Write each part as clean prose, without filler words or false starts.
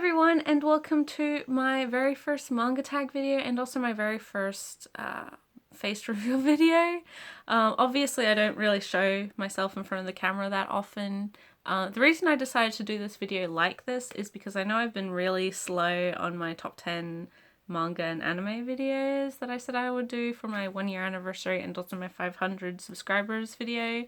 everyone, and welcome to my very first manga tag video and also my very first face reveal video. Obviously I don't really show myself in front of the camera that often. The reason I decided to do this video like this is because I know I've been really slow on my top 10 manga and anime videos that I said I would do for my 1 year anniversary and also my 500 subscribers video.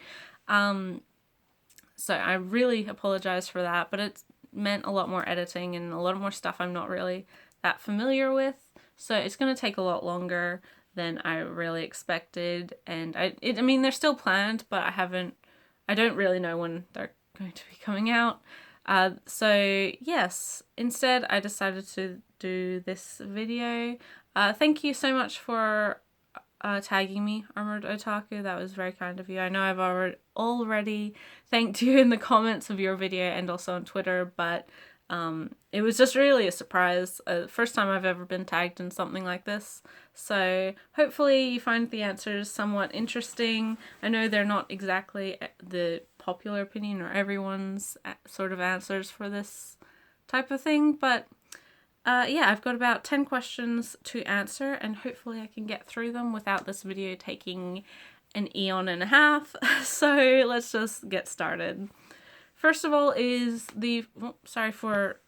So I really apologize for that, but it's meant a lot more editing and a lot more stuff I'm not really that familiar with. So it's going to take a lot longer than I really expected. And I mean, they're still planned, but I don't really know when they're going to be coming out. So yes, instead I decided to do this video. Thank you so much for tagging me, ArmouredOtaku. That was very kind of you. I know I've already thanked you in the comments of your video and also on Twitter, but it was just really a surprise. First time I've ever been tagged in something like this. So hopefully you find the answers somewhat interesting. I know they're not exactly the popular opinion or everyone's sort of answers for this type of thing, but yeah, I've got about 10 questions to answer and hopefully I can get through them without this video taking an eon and a half. So let's just get started. First of all is the, sorry for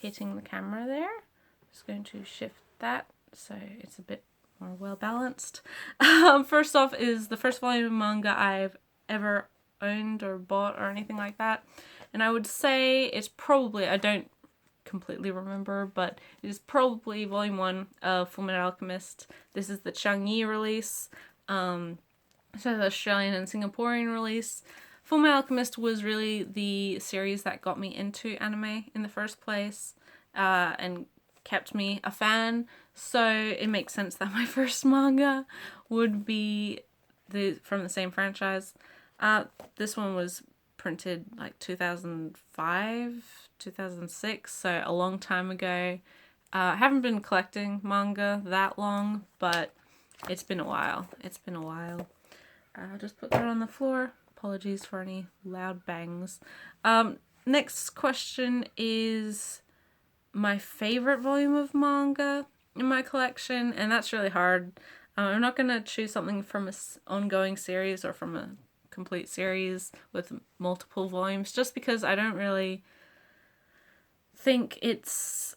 hitting the camera there. Just going to shift that so it's a bit more well balanced. First off is the first volume of manga I've ever owned or bought or anything like that. And I would say it's probably, I don't completely remember, but it is probably volume 1 of Fullmetal Alchemist. This is the Changi release, so the Australian and Singaporean release. Fullmetal Alchemist was really the series that got me into anime in the first place, and kept me a fan, so it makes sense that my first manga would be from the same franchise. This one was printed like 2005, 2006, so a long time ago. I haven't been collecting manga that long, but it's been a while. I'll just put that on the floor. Apologies for any loud bangs. Next question is my favorite volume of manga in my collection, and that's really hard. I'm not going to choose something from an ongoing series or from a complete series with multiple volumes, just because I don't really think it's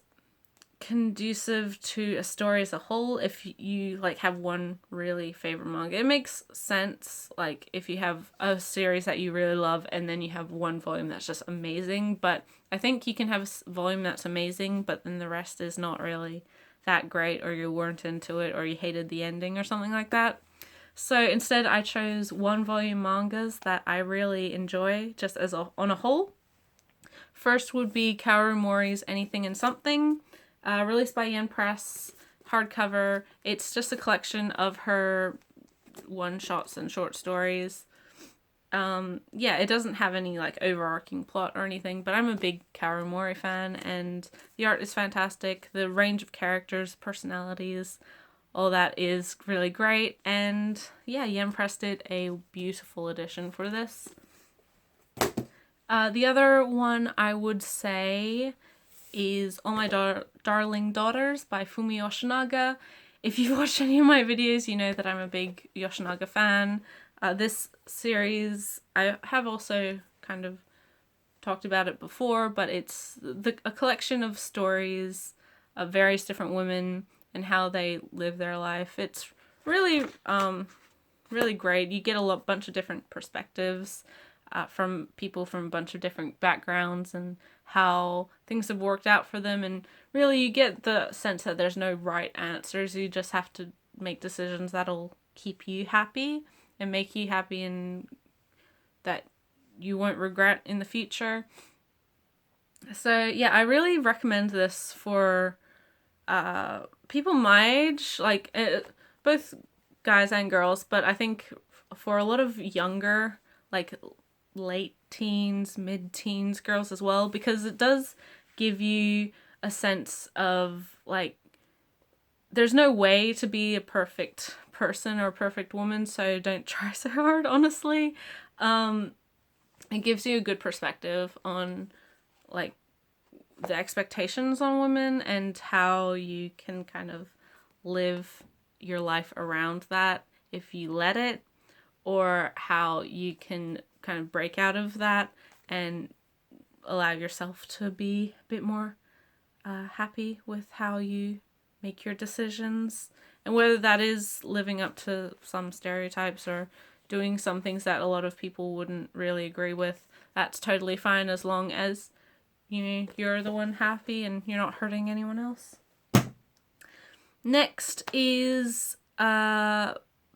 conducive to a story as a whole if you like have one really favorite manga. It makes sense like if you have a series that you really love and then you have one volume that's just amazing, but I think you can have a volume that's amazing but then the rest is not really that great, or you weren't into it, or you hated the ending or something like that. So instead I chose one volume mangas that I really enjoy just as on a whole. First would be Kaoru Mori's Anything and Something, released by Yen Press, hardcover. It's just a collection of her one-shots and short stories. Yeah, it doesn't have any like overarching plot or anything, but I'm a big Kaoru Mori fan and the art is fantastic. The range of characters, personalities, all that is really great, and yeah, Yen Press did a beautiful edition for this. The other one I would say is All My Darling Daughters by Fumi Yoshinaga. If you've watched any of my videos, you know that I'm a big Yoshinaga fan. This series, I have also kind of talked about it before, but it's a collection of stories of various different women and how they live their life. It's really, really great. You get a bunch of different perspectives from people from a bunch of different backgrounds and how things have worked out for them, and really you get the sense that there's no right answers. You just have to make decisions that'll keep you happy and make you happy and that you won't regret in the future. So yeah, I really recommend this for people my age, like both guys and girls, but I think for a lot of younger, like late teens, mid-teens girls as well, because it does give you a sense of like there's no way to be a perfect person or a perfect woman, so don't try so hard, honestly. It gives you a good perspective on like the expectations on women and how you can kind of live your life around that if you let it, or how you can kind of break out of that and allow yourself to be a bit more happy with how you make your decisions, and whether that is living up to some stereotypes or doing some things that a lot of people wouldn't really agree with. That's totally fine as long as you're the one happy and you're not hurting anyone else. Next is the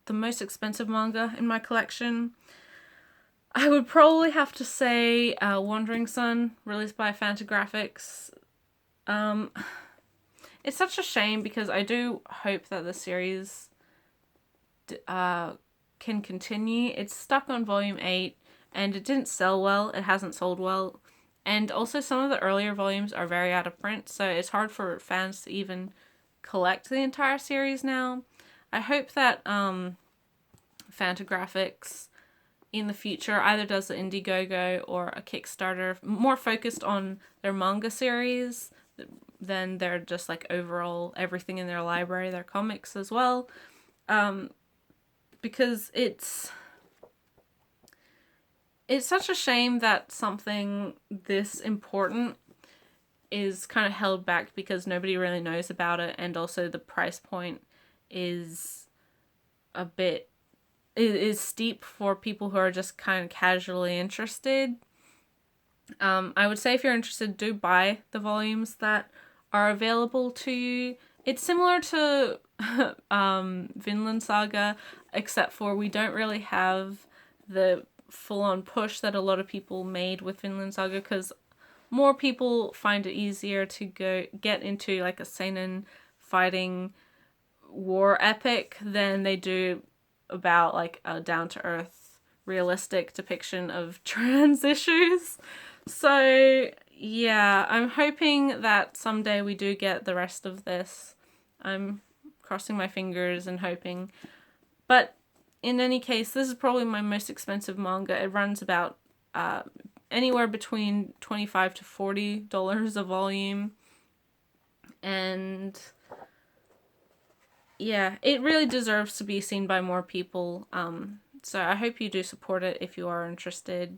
most expensive manga in my collection. I would probably have to say Wandering Sun, released by Fantagraphics. It's such a shame because I do hope that the series can continue. It's stuck on volume 8 and it didn't sell well. It hasn't sold well. And also some of the earlier volumes are very out of print, so it's hard for fans to even collect the entire series now. I hope that Fantagraphics in the future either does the Indiegogo or a Kickstarter more focused on their manga series than their just like overall everything in their library, their comics as well. Because it's such a shame that something this important is kind of held back because nobody really knows about it, and also the price point is a bit is steep for people who are just kind of casually interested. I would say if you're interested, do buy the volumes that are available to you. It's similar to Vinland Saga, except for we don't really have the full-on push that a lot of people made with Vinland Saga, because more people find it easier to get into like a seinen fighting war epic than they do about like a down-to-earth realistic depiction of trans issues. So yeah, I'm hoping that someday we do get the rest of this. I'm crossing my fingers and hoping. But in any case, this is probably my most expensive manga. It runs about anywhere between $25 to $40 a volume. And yeah, it really deserves to be seen by more people. So I hope you do support it if you are interested.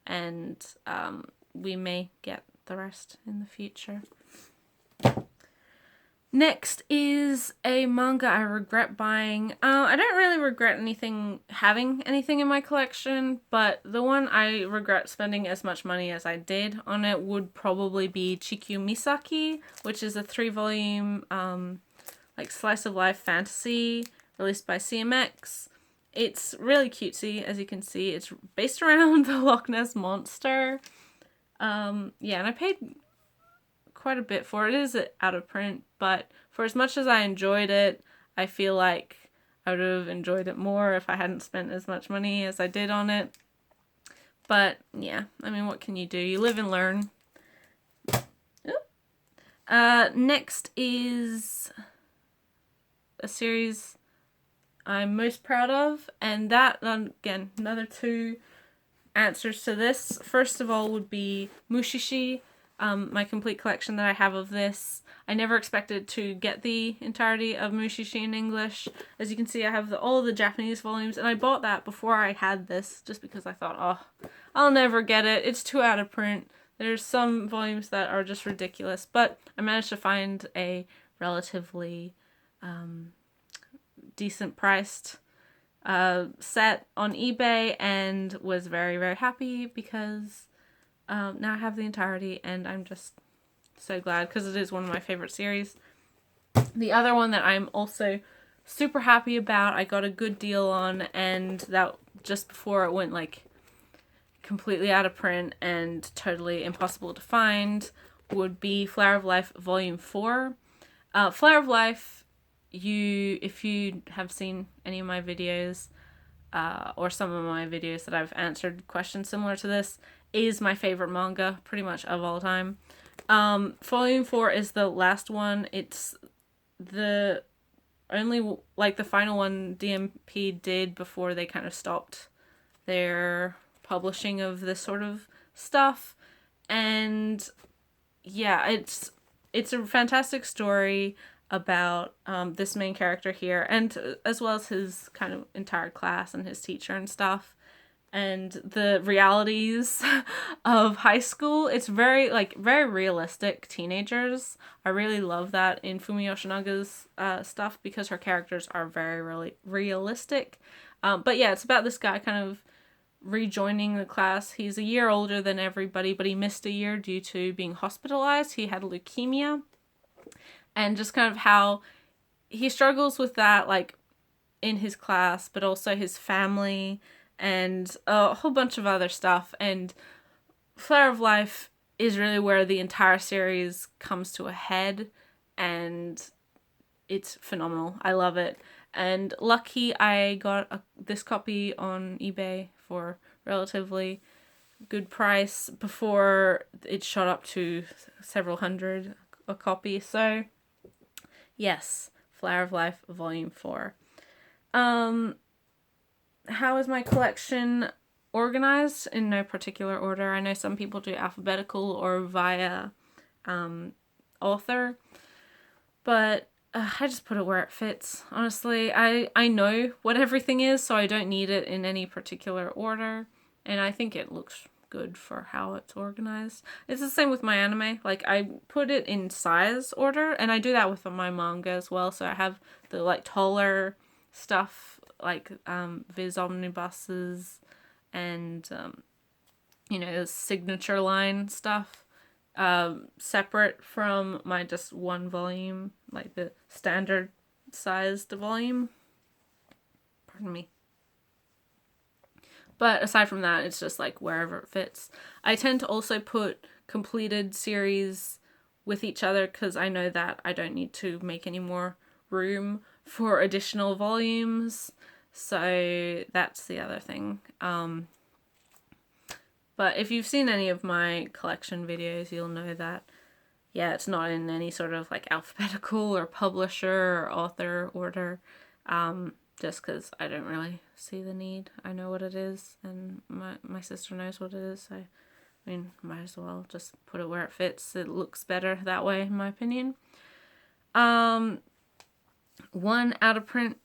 And we may get the rest in the future. Next is a manga I regret buying. I don't really regret having anything in my collection, but the one I regret spending as much money as I did on it would probably be Chikyu Misaki, which is a 3-volume like slice of life fantasy released by CMX. It's really cutesy, as you can see. It's based around the Loch Ness Monster. Yeah, and I paid quite a bit for it. It is out of print, but for as much as I enjoyed it, I feel like I would have enjoyed it more if I hadn't spent as much money as I did on it. But yeah, I mean, what can you do? You live and learn. Next is a series I'm most proud of, and that, again, another 2 answers to this. First of all would be Mushishi, my complete collection that I have of this. I never expected to get the entirety of Mushishi in English. As you can see, I have all the Japanese volumes, and I bought that before I had this, just because I thought, oh, I'll never get it. It's too out of print. There's some volumes that are just ridiculous, but I managed to find a relatively decent priced set on eBay and was very, very happy because now I have the entirety and I'm just so glad because it is one of my favorite series. The other one that I'm also super happy about, I got a good deal on, and that just before it went like completely out of print and totally impossible to find, would be Flower of Life Volume 4. Flower of Life, if you have seen any of my videos or some of my videos that I've answered questions similar to this, is my favorite manga pretty much of all time. Volume 4 is the last one. It's the only, like, the final one DMP did before they kind of stopped their publishing of this sort of stuff. And yeah, it's a fantastic story about this main character here, and as well as his kind of entire class and his teacher and stuff, and the realities of high school. It's very very realistic teenagers. I really love that in Fumi Yoshinaga's stuff, because her characters are very really realistic. But yeah, it's about this guy kind of rejoining the class. He's a year older than everybody, but he missed a year due to being hospitalized. He had leukemia, and just kind of how he struggles with that, like in his class, but also his family and a whole bunch of other stuff. And Flare of Life is really where the entire series comes to a head, and it's phenomenal. I love it. And lucky I got this copy on eBay for relatively good price before it shot up to several hundred a copy. So yes, Flower of Life Volume 4. How is my collection organized? In no particular order. I know some people do alphabetical or via author, but I just put it where it fits. Honestly, I know what everything is, so I don't need it in any particular order, and I think it looks good for how it's organized. It's the same with my anime. Like, I put it in size order, and I do that with my manga as well. So I have the like taller stuff, like Viz Omnibuses and you know, the signature line stuff, separate from my just one volume, like the standard sized volume. Pardon me. But aside from that, it's just like wherever it fits. I tend to also put completed series with each other, because I know that I don't need to make any more room for additional volumes. So that's the other thing. But if you've seen any of my collection videos, you'll know that, yeah, it's not in any sort of like alphabetical or publisher or author order, just because I don't really see the need. I know what it is, and my sister knows what it is, so, I mean, might as well just put it where it fits. It looks better that way, in my opinion. One out-of-print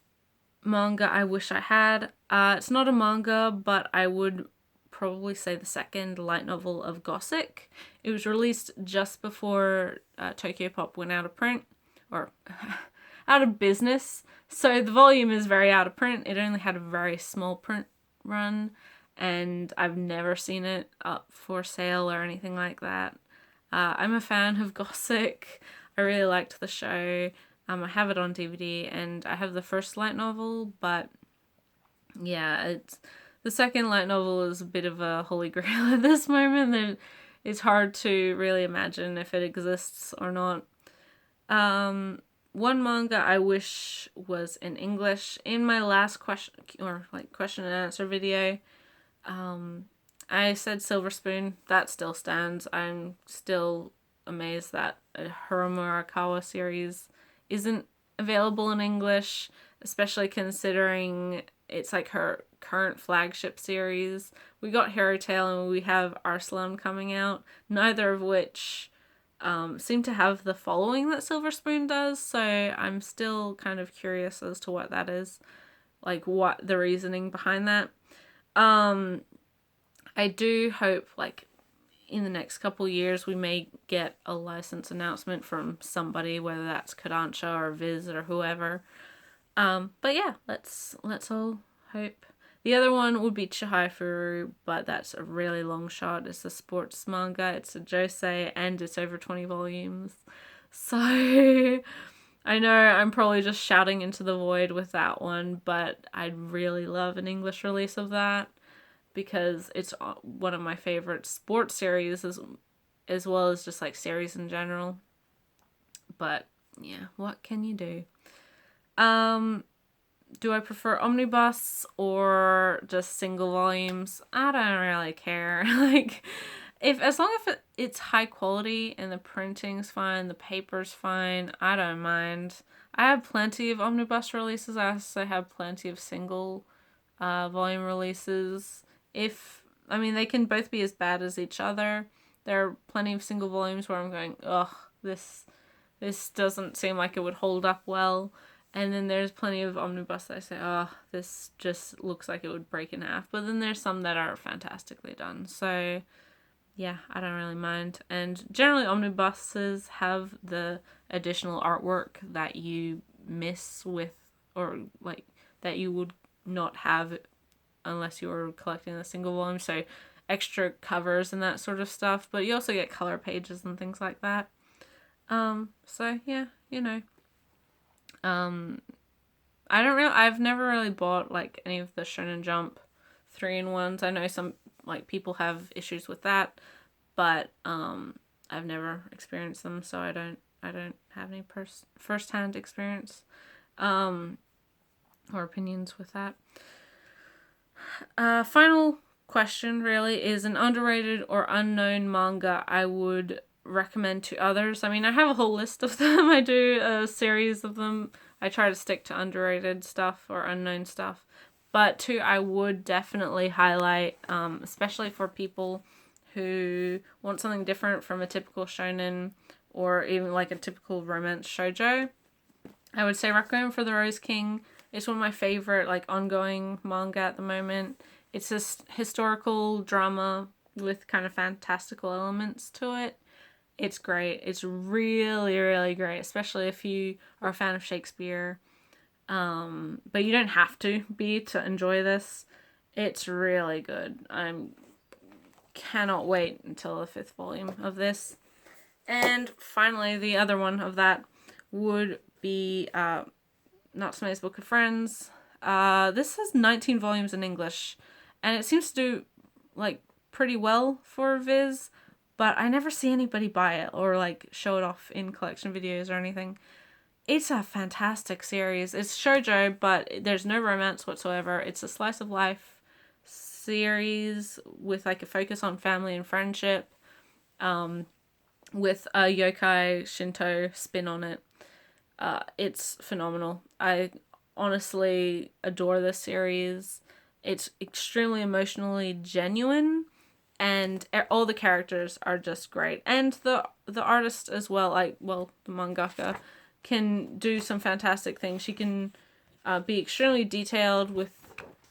manga I wish I had. It's not a manga, but I would probably say the second light novel of Gothic. It was released just before Tokyo Pop went out of print, or out of business. So the volume is very out of print. It only had a very small print run, and I've never seen it up for sale or anything like that. I'm a fan of Gothic. I really liked the show. I have it on DVD, and I have the first light novel, but yeah, the second light novel is a bit of a holy grail at this moment. It's hard to really imagine if it exists or not. One manga I wish was in English. In my last question and answer video, I said Silver Spoon. That still stands. I'm still amazed that a Hiromu Arakawa series isn't available in English, especially considering it's like her current flagship series. We got Hero Tale and we have Arslan coming out, neither of which seem to have the following that Silver Spoon does, so I'm still kind of curious as to what that is, like what the reasoning behind that. I do hope, like, in the next couple years we may get a license announcement from somebody, whether that's Kodansha or Viz or whoever. But yeah, let's all hope. The other one would be Chihai Furu, but that's a really long shot. It's a sports manga, it's a josei, and it's over 20 volumes. So I know I'm probably just shouting into the void with that one, but I'd really love an English release of that, because it's one of my favorite sports series, as well as just like series in general. But yeah, what can you do? Do I prefer omnibus or just single volumes? I don't really care. Like, as long as it's high quality and the printing's fine, the paper's fine, I don't mind. I have plenty of omnibus releases. I also have plenty of single volume releases. They can both be as bad as each other. There are plenty of single volumes where I'm going, ugh, this doesn't seem like it would hold up well. And then there's plenty of omnibus that I say, oh, this just looks like it would break in half. But then there's some that are fantastically done. So yeah, I don't really mind. And generally omnibuses have the additional artwork that you miss with, or like that you would not have unless you were collecting the single volume. So extra covers and that sort of stuff. But you also get color pages and things like that. So yeah, you know. I've never really bought like any of the Shonen Jump 3-in-1s. I know some like people have issues with that, but I've never experienced them, so I don't have any first-hand experience or opinions with that. Final question really is an underrated or unknown manga I would recommend to others. I mean, I have a whole list of them. I do a series of them. I try to stick to underrated stuff or unknown stuff. But two I would definitely highlight, especially for people who want something different from a typical shonen or even like a typical romance shoujo. I would say Requiem for the Rose King. It's one of my favorite like ongoing manga at the moment. It's this historical drama with kind of fantastical elements to it. It's great. It's really, really great, especially if you are a fan of Shakespeare. But you don't have to be to enjoy this. It's really good. I cannot wait until the 5th volume of this. And finally, the other one of that would be Natsume's Book of Friends. This has 19 volumes in English, and it seems to do like pretty well for Viz. But I never see anybody buy it or like show it off in collection videos or anything. It's a fantastic series. It's shoujo, but there's no romance whatsoever. It's a slice of life series with like a focus on family and friendship, with a yokai Shinto spin on it. It's phenomenal. I honestly adore this series. It's extremely emotionally genuine. And all the characters are just great. And the artist as well, the mangaka, can do some fantastic things. She can be extremely detailed with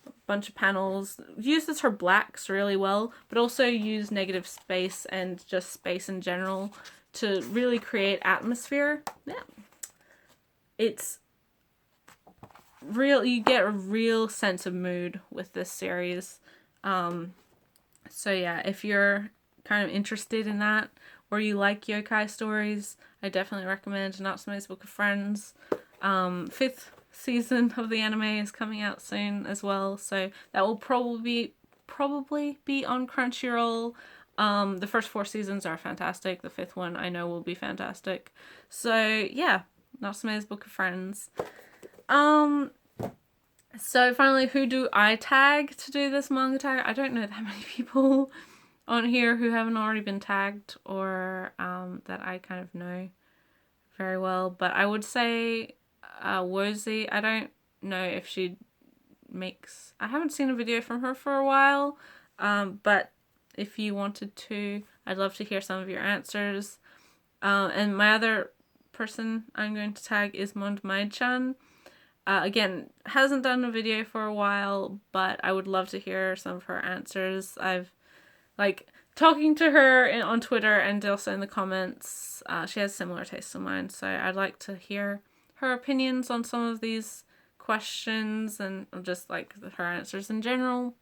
a bunch of panels. Uses her blacks really well, but also use negative space and just space in general to really create atmosphere. Yeah. It's real. You get a real sense of mood with this series. So yeah, if you're kind of interested in that, or you like yokai stories, I definitely recommend Natsume's Book of Friends. 5th season of the anime is coming out soon as well, so that will probably be on Crunchyroll. The first 4 seasons are fantastic. The 5th one I know will be fantastic. So yeah, Natsume's Book of Friends. So finally, who do I tag to do this manga tag? I don't know that many people on here who haven't already been tagged or that I kind of know very well. But I would say Wozy. I don't know if she makes... I haven't seen a video from her for a while. But if you wanted to, I'd love to hear some of your answers. And my other person I'm going to tag is Mondmaid-chan. Again, hasn't done a video for a while, but I would love to hear some of her answers. I've, talking to her on Twitter and also in the comments, she has similar tastes to mine, so I'd like to hear her opinions on some of these questions and just, her answers in general.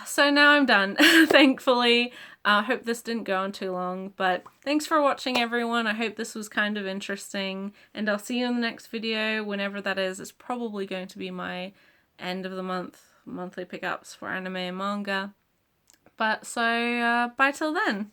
So now I'm done, thankfully. I hope this didn't go on too long, but thanks for watching, everyone. I hope this was kind of interesting, and I'll see you in the next video, whenever that is. It's probably going to be my end of the monthly pickups for anime and manga. But so, bye till then.